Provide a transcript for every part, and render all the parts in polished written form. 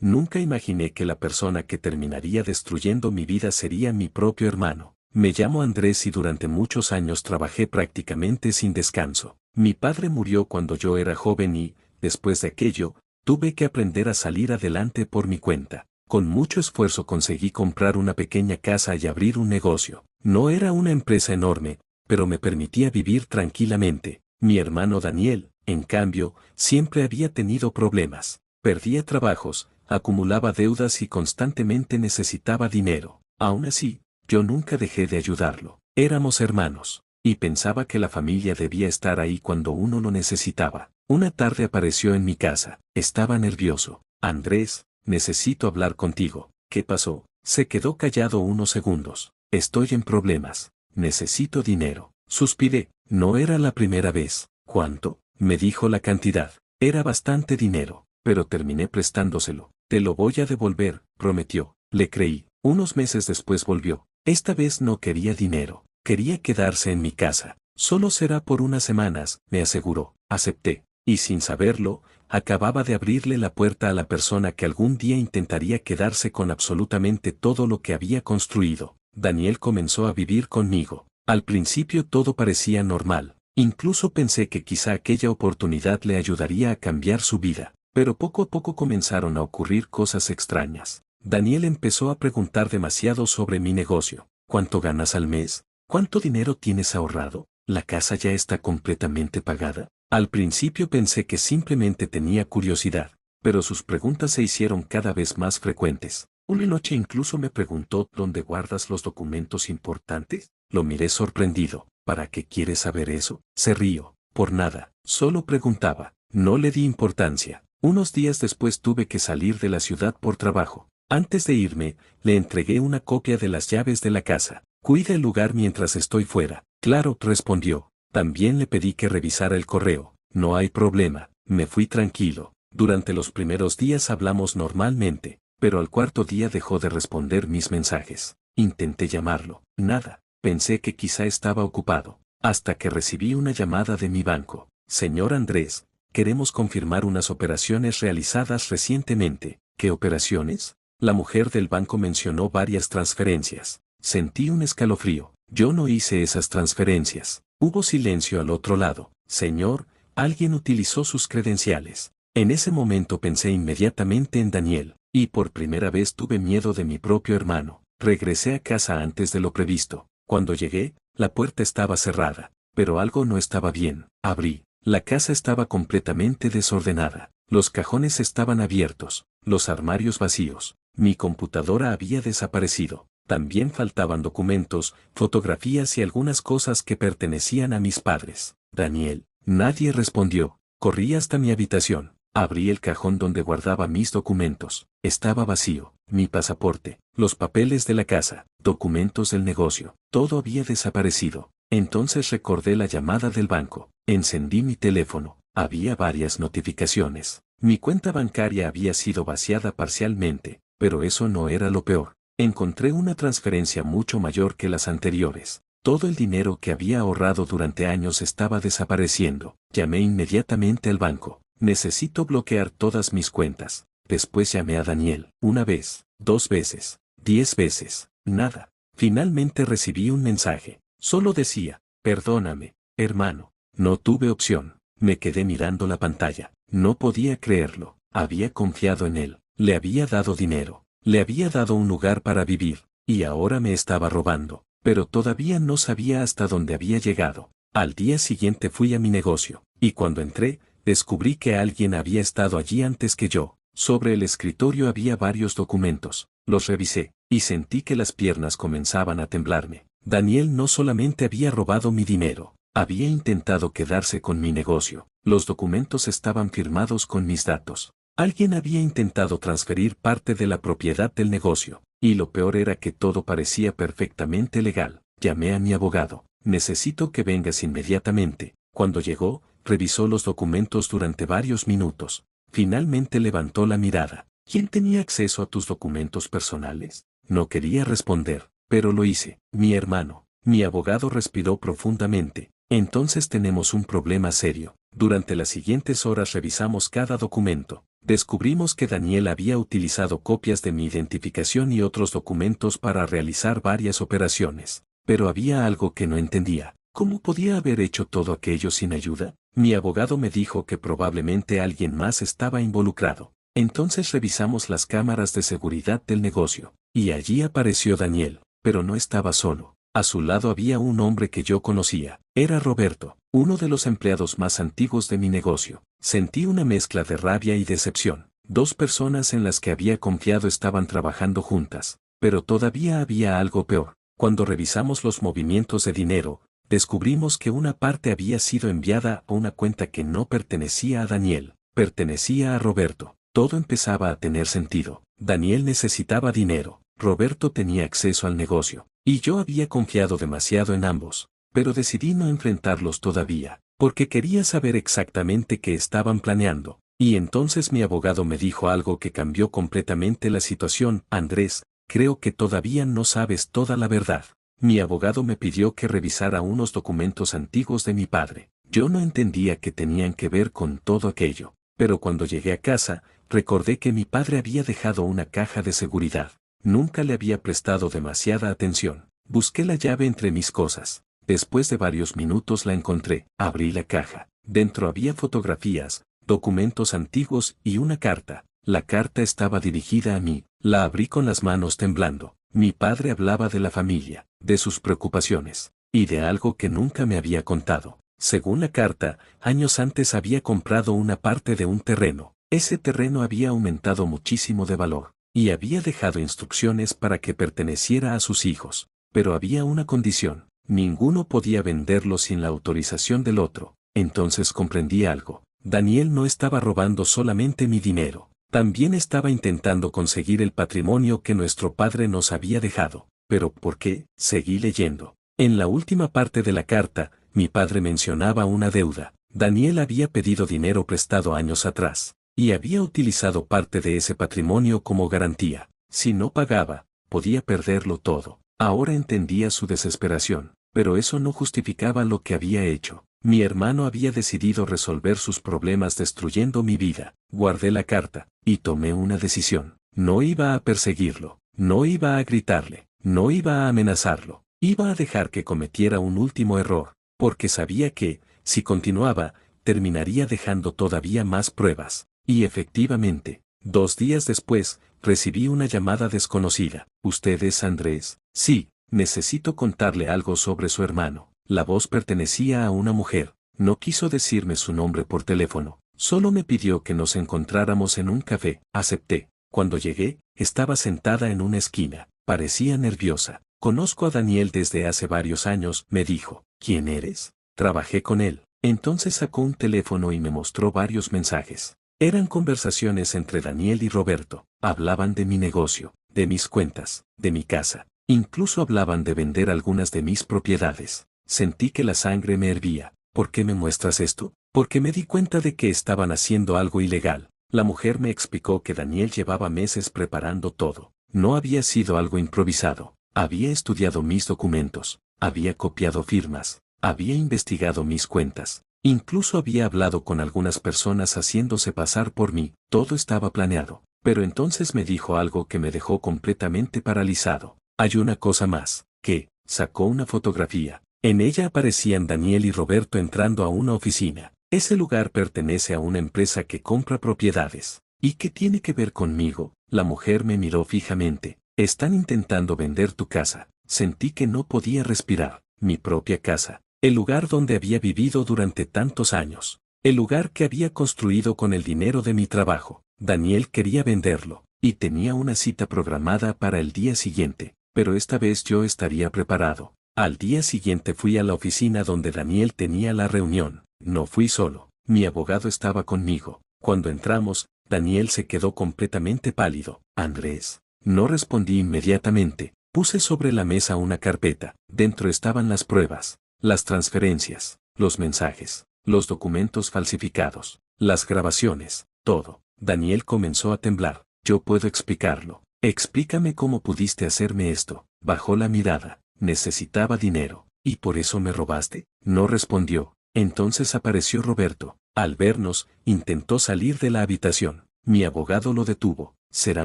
Nunca imaginé que la persona que terminaría destruyendo mi vida sería mi propio hermano. Me llamo Andrés y durante muchos años trabajé prácticamente sin descanso. Mi padre murió cuando yo era joven y, después de aquello, tuve que aprender a salir adelante por mi cuenta. Con mucho esfuerzo conseguí comprar una pequeña casa y abrir un negocio. No era una empresa enorme, pero me permitía vivir tranquilamente. Mi hermano Daniel, en cambio, siempre había tenido problemas. Perdía trabajos, acumulaba deudas y constantemente necesitaba dinero. Aún así, yo nunca dejé de ayudarlo. Éramos hermanos, y pensaba que la familia debía estar ahí cuando uno lo necesitaba. Una tarde apareció en mi casa. Estaba nervioso. Andrés, necesito hablar contigo. ¿Qué pasó? Se quedó callado unos segundos. Estoy en problemas. Necesito dinero. Suspiré. No era la primera vez. ¿Cuánto? Me dijo la cantidad. Era bastante dinero, pero terminé prestándoselo. Te lo voy a devolver, prometió. Le creí. Unos meses después volvió. Esta vez no quería dinero. Quería quedarse en mi casa. Solo será por unas semanas, me aseguró. Acepté. Y sin saberlo, acababa de abrirle la puerta a la persona que algún día intentaría quedarse con absolutamente todo lo que había construido. Daniel comenzó a vivir conmigo. Al principio todo parecía normal. Incluso pensé que quizá aquella oportunidad le ayudaría a cambiar su vida. Pero poco a poco comenzaron a ocurrir cosas extrañas. Daniel empezó a preguntar demasiado sobre mi negocio. ¿Cuánto ganas al mes? ¿Cuánto dinero tienes ahorrado? ¿La casa ya está completamente pagada? Al principio pensé que simplemente tenía curiosidad, pero sus preguntas se hicieron cada vez más frecuentes. Una noche incluso me preguntó ¿dónde guardas los documentos importantes? Lo miré sorprendido. ¿Para qué quieres saber eso? Se rió. Por nada. Solo preguntaba. No le di importancia. Unos días después tuve que salir de la ciudad por trabajo. Antes de irme, le entregué una copia de las llaves de la casa. Cuida el lugar mientras estoy fuera. Claro, respondió. También le pedí que revisara el correo. No hay problema. Me fui tranquilo. Durante los primeros días hablamos normalmente, pero al cuarto día dejó de responder mis mensajes. Intenté llamarlo. Nada. Pensé que quizá estaba ocupado. Hasta que recibí una llamada de mi banco. Señor Andrés, queremos confirmar unas operaciones realizadas recientemente. ¿Qué operaciones? La mujer del banco mencionó varias transferencias. Sentí un escalofrío. Yo no hice esas transferencias. Hubo silencio al otro lado. Señor, alguien utilizó sus credenciales. En ese momento pensé inmediatamente en Daniel, y por primera vez tuve miedo de mi propio hermano. Regresé a casa antes de lo previsto. Cuando llegué, la puerta estaba cerrada, pero algo no estaba bien. Abrí. La casa estaba completamente desordenada. Los cajones estaban abiertos, los armarios vacíos. Mi computadora había desaparecido. También faltaban documentos, fotografías y algunas cosas que pertenecían a mis padres. Daniel. Nadie respondió. Corrí hasta mi habitación. Abrí el cajón donde guardaba mis documentos. Estaba vacío. Mi pasaporte, los papeles de la casa, documentos del negocio, todo había desaparecido. Entonces recordé la llamada del banco. Encendí mi teléfono. Había varias notificaciones. Mi cuenta bancaria había sido vaciada parcialmente, pero eso no era lo peor. Encontré una transferencia mucho mayor que las anteriores. Todo el dinero que había ahorrado durante años estaba desapareciendo. Llamé inmediatamente al banco. Necesito bloquear todas mis cuentas. Después llamé a Daniel. 1 vez, 2 veces, 10 veces. Nada. Finalmente recibí un mensaje. Solo decía, perdóname, hermano. No tuve opción. Me quedé mirando la pantalla. No podía creerlo. Había confiado en él. Le había dado dinero. Le había dado un lugar para vivir. Y ahora me estaba robando. Pero todavía no sabía hasta dónde había llegado. Al día siguiente fui a mi negocio. Y cuando entré, descubrí que alguien había estado allí antes que yo. Sobre el escritorio había varios documentos. Los revisé, y sentí que las piernas comenzaban a temblarme. Daniel no solamente había robado mi dinero, había intentado quedarse con mi negocio. Los documentos estaban firmados con mis datos. Alguien había intentado transferir parte de la propiedad del negocio, y lo peor era que todo parecía perfectamente legal. Llamé a mi abogado. Necesito que vengas inmediatamente. Cuando llegó, revisó los documentos durante varios minutos. Finalmente levantó la mirada. ¿Quién tenía acceso a tus documentos personales? No quería responder, pero lo hice. Mi hermano. Mi abogado respiró profundamente. Entonces tenemos un problema serio. Durante las siguientes horas revisamos cada documento. Descubrimos que Daniel había utilizado copias de mi identificación y otros documentos para realizar varias operaciones. Pero había algo que no entendía. ¿Cómo podía haber hecho todo aquello sin ayuda? Mi abogado me dijo que probablemente alguien más estaba involucrado. Entonces revisamos las cámaras de seguridad del negocio. Y allí apareció Daniel, pero no estaba solo. A su lado había un hombre que yo conocía. Era Roberto, uno de los empleados más antiguos de mi negocio. Sentí una mezcla de rabia y decepción. Dos personas en las que había confiado estaban trabajando juntas. Pero todavía había algo peor. Cuando revisamos los movimientos de dinero, descubrimos que una parte había sido enviada a una cuenta que no pertenecía a Daniel, pertenecía a Roberto. Todo empezaba a tener sentido. Daniel necesitaba dinero, Roberto tenía acceso al negocio, y yo había confiado demasiado en ambos, pero decidí no enfrentarlos todavía, porque quería saber exactamente qué estaban planeando. Y entonces mi abogado me dijo algo que cambió completamente la situación. Andrés, creo que todavía no sabes toda la verdad. Mi abogado me pidió que revisara unos documentos antiguos de mi padre. Yo no entendía qué tenían que ver con todo aquello, pero cuando llegué a casa, recordé que mi padre había dejado una caja de seguridad. Nunca le había prestado demasiada atención. Busqué la llave entre mis cosas. Después de varios minutos la encontré. Abrí la caja. Dentro había fotografías, documentos antiguos y una carta. La carta estaba dirigida a mí. La abrí con las manos temblando. Mi padre hablaba de la familia, de sus preocupaciones, y de algo que nunca me había contado. Según la carta, años antes había comprado una parte de un terreno. Ese terreno había aumentado muchísimo de valor, y había dejado instrucciones para que perteneciera a sus hijos. Pero había una condición: ninguno podía venderlo sin la autorización del otro. Entonces comprendí algo. Daniel no estaba robando solamente mi dinero, también estaba intentando conseguir el patrimonio que nuestro padre nos había dejado. ¿Pero por qué? Seguí leyendo. En la última parte de la carta, mi padre mencionaba una deuda. Daniel había pedido dinero prestado años atrás, y había utilizado parte de ese patrimonio como garantía. Si no pagaba, podía perderlo todo. Ahora entendía su desesperación, pero eso no justificaba lo que había hecho. Mi hermano había decidido resolver sus problemas destruyendo mi vida. Guardé la carta, y tomé una decisión. No iba a perseguirlo, no iba a gritarle, no iba a amenazarlo. Iba a dejar que cometiera un último error, porque sabía que, si continuaba, terminaría dejando todavía más pruebas. Y efectivamente, 2 días después, recibí una llamada desconocida. ¿Usted es Andrés? Sí, necesito contarle algo sobre su hermano. La voz pertenecía a una mujer. No quiso decirme su nombre por teléfono. Solo me pidió que nos encontráramos en un café. Acepté. Cuando llegué, estaba sentada en una esquina. Parecía nerviosa. Conozco a Daniel desde hace varios años, me dijo. ¿Quién eres? Trabajé con él. Entonces sacó un teléfono y me mostró varios mensajes. Eran conversaciones entre Daniel y Roberto. Hablaban de mi negocio, de mis cuentas, de mi casa. Incluso hablaban de vender algunas de mis propiedades. Sentí que la sangre me hervía. ¿Por qué me muestras esto? Porque me di cuenta de que estaban haciendo algo ilegal. La mujer me explicó que Daniel llevaba meses preparando todo. No había sido algo improvisado. Había estudiado mis documentos, había copiado firmas, había investigado mis cuentas. Incluso había hablado con algunas personas haciéndose pasar por mí. Todo estaba planeado. Pero entonces me dijo algo que me dejó completamente paralizado. Hay una cosa más, que sacó una fotografía. En ella aparecían Daniel y Roberto entrando a una oficina. Ese lugar pertenece a una empresa que compra propiedades. ¿Y qué tiene que ver conmigo? La mujer me miró fijamente. Están intentando vender tu casa. Sentí que no podía respirar. Mi propia casa. El lugar donde había vivido durante tantos años. El lugar que había construido con el dinero de mi trabajo. Daniel quería venderlo, y tenía una cita programada para el día siguiente. Pero esta vez yo estaría preparado. Al día siguiente fui a la oficina donde Daniel tenía la reunión. No fui solo. Mi abogado estaba conmigo. Cuando entramos, Daniel se quedó completamente pálido. Andrés. No respondí inmediatamente. Puse sobre la mesa una carpeta. Dentro estaban las pruebas, las transferencias, los mensajes, los documentos falsificados, las grabaciones, todo. Daniel comenzó a temblar. Yo puedo explicarlo. Explícame cómo pudiste hacerme esto. Bajó la mirada. Necesitaba dinero. ¿Y por eso me robaste? No respondió. Entonces apareció Roberto. Al vernos, intentó salir de la habitación. Mi abogado lo detuvo. Será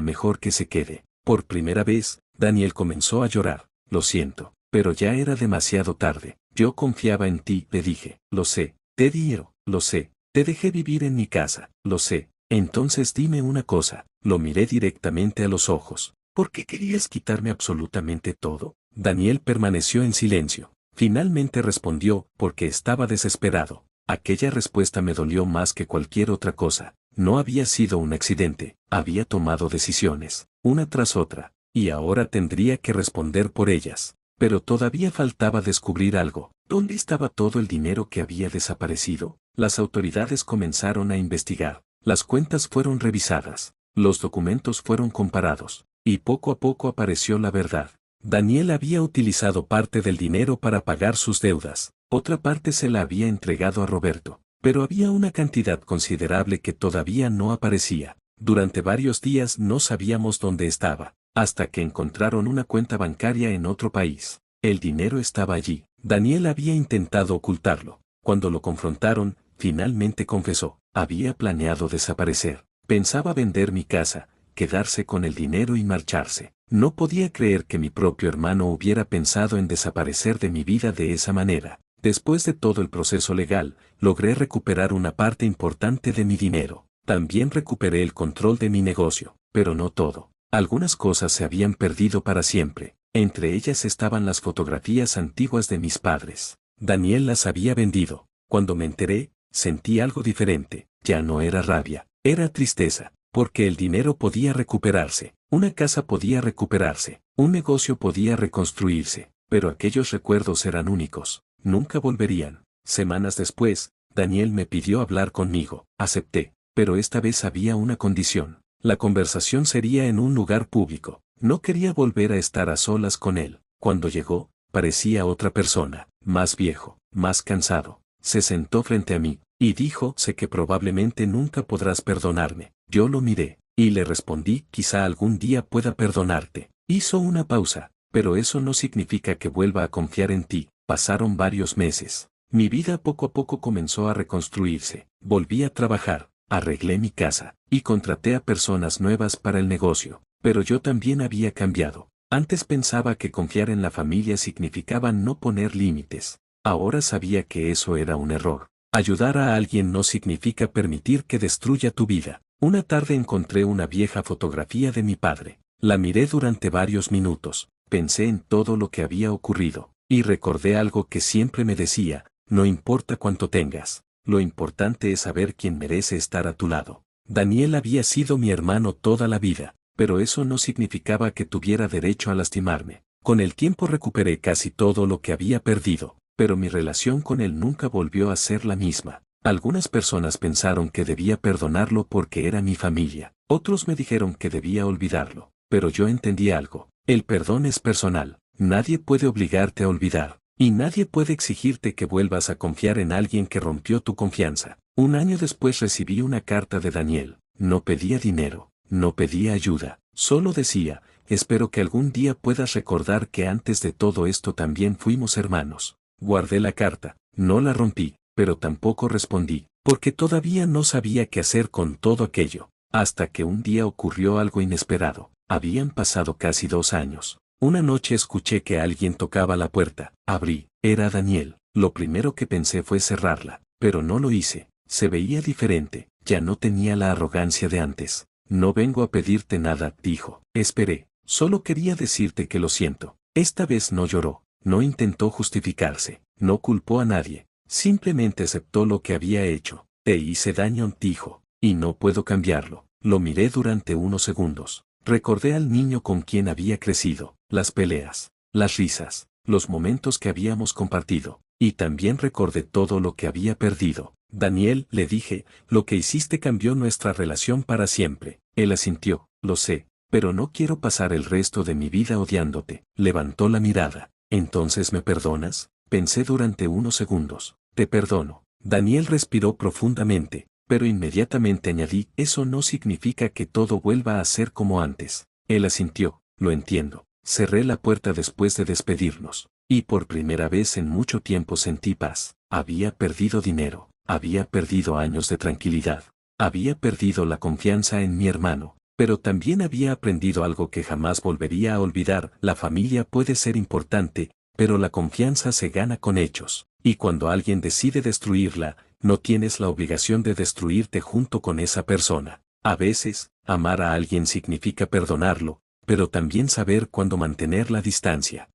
mejor que se quede. Por primera vez, Daniel comenzó a llorar. Lo siento, pero ya era demasiado tarde. Yo confiaba en ti, le dije. Lo sé, te di, lo sé. Te dejé vivir en mi casa, lo sé. Entonces dime una cosa. Lo miré directamente a los ojos. ¿Por qué querías quitarme absolutamente todo? Daniel permaneció en silencio. Finalmente respondió, porque estaba desesperado. Aquella respuesta me dolió más que cualquier otra cosa. No había sido un accidente, había tomado decisiones, una tras otra, y ahora tendría que responder por ellas. Pero todavía faltaba descubrir algo. ¿Dónde estaba todo el dinero que había desaparecido? Las autoridades comenzaron a investigar. Las cuentas fueron revisadas, los documentos fueron comparados, y poco a poco apareció la verdad. Daniel había utilizado parte del dinero para pagar sus deudas, otra parte se la había entregado a Roberto, pero había una cantidad considerable que todavía no aparecía. Durante varios días no sabíamos dónde estaba, hasta que encontraron una cuenta bancaria en otro país. El dinero estaba allí. Daniel había intentado ocultarlo. Cuando lo confrontaron, finalmente confesó. Había planeado desaparecer. Pensaba vender mi casa, quedarse con el dinero y marcharse. No podía creer que mi propio hermano hubiera pensado en desaparecer de mi vida de esa manera. Después de todo el proceso legal, logré recuperar una parte importante de mi dinero. También recuperé el control de mi negocio, pero no todo. Algunas cosas se habían perdido para siempre. Entre ellas estaban las fotografías antiguas de mis padres. Daniel las había vendido. Cuando me enteré, sentí algo diferente. Ya no era rabia, era tristeza, porque el dinero podía recuperarse, una casa podía recuperarse, un negocio podía reconstruirse, pero aquellos recuerdos eran únicos, nunca volverían. Semanas después, Daniel me pidió hablar conmigo. Acepté, pero esta vez había una condición. La conversación sería en un lugar público. No quería volver a estar a solas con él. Cuando llegó, parecía otra persona, más viejo, más cansado. Se sentó frente a mí, y dijo, sé que probablemente nunca podrás perdonarme. Yo lo miré, y le respondí, quizá algún día pueda perdonarte. Hizo una pausa, pero eso no significa que vuelva a confiar en ti. Pasaron varios meses. Mi vida poco a poco comenzó a reconstruirse. Volví a trabajar, arreglé mi casa, y contraté a personas nuevas para el negocio. Pero yo también había cambiado. Antes pensaba que confiar en la familia significaba no poner límites. Ahora sabía que eso era un error. Ayudar a alguien no significa permitir que destruya tu vida. Una tarde encontré una vieja fotografía de mi padre. La miré durante varios minutos. Pensé en todo lo que había ocurrido. Y recordé algo que siempre me decía, no importa cuánto tengas. Lo importante es saber quién merece estar a tu lado. Daniel había sido mi hermano toda la vida, pero eso no significaba que tuviera derecho a lastimarme. Con el tiempo recuperé casi todo lo que había perdido, pero mi relación con él nunca volvió a ser la misma. Algunas personas pensaron que debía perdonarlo porque era mi familia. Otros me dijeron que debía olvidarlo. Pero yo entendí algo. El perdón es personal. Nadie puede obligarte a olvidar. Y nadie puede exigirte que vuelvas a confiar en alguien que rompió tu confianza. Un año después recibí una carta de Daniel. No pedía dinero. No pedía ayuda. Solo decía, espero que algún día puedas recordar que antes de todo esto también fuimos hermanos. Guardé la carta. No la rompí, pero tampoco respondí, porque todavía no sabía qué hacer con todo aquello. Hasta que un día ocurrió algo inesperado. Habían pasado casi 2 años. Una noche escuché que alguien tocaba la puerta. Abrí. Era Daniel. Lo primero que pensé fue cerrarla, pero no lo hice. Se veía diferente. Ya no tenía la arrogancia de antes. No vengo a pedirte nada, dijo. Esperé. Solo quería decirte que lo siento. Esta vez no lloró. No intentó justificarse. No culpó a nadie. Simplemente aceptó lo que había hecho. Te hice daño, dijo. Y no puedo cambiarlo. Lo miré durante unos segundos. Recordé al niño con quien había crecido, las peleas, las risas, los momentos que habíamos compartido, y también recordé todo lo que había perdido. Daniel, le dije, lo que hiciste cambió nuestra relación para siempre. Él asintió, lo sé, pero no quiero pasar el resto de mi vida odiándote. Levantó la mirada. ¿Entonces me perdonas? Pensé durante unos segundos. Te perdono. Daniel respiró profundamente. Pero inmediatamente añadí, eso no significa que todo vuelva a ser como antes. Él asintió, lo entiendo. Cerré la puerta después de despedirnos. Y por primera vez en mucho tiempo sentí paz. Había perdido dinero, había perdido años de tranquilidad, había perdido la confianza en mi hermano, pero también había aprendido algo que jamás volvería a olvidar. La familia puede ser importante, pero la confianza se gana con hechos, y cuando alguien decide destruirla, no tienes la obligación de destruirte junto con esa persona. A veces, amar a alguien significa perdonarlo, pero también saber cuándo mantener la distancia.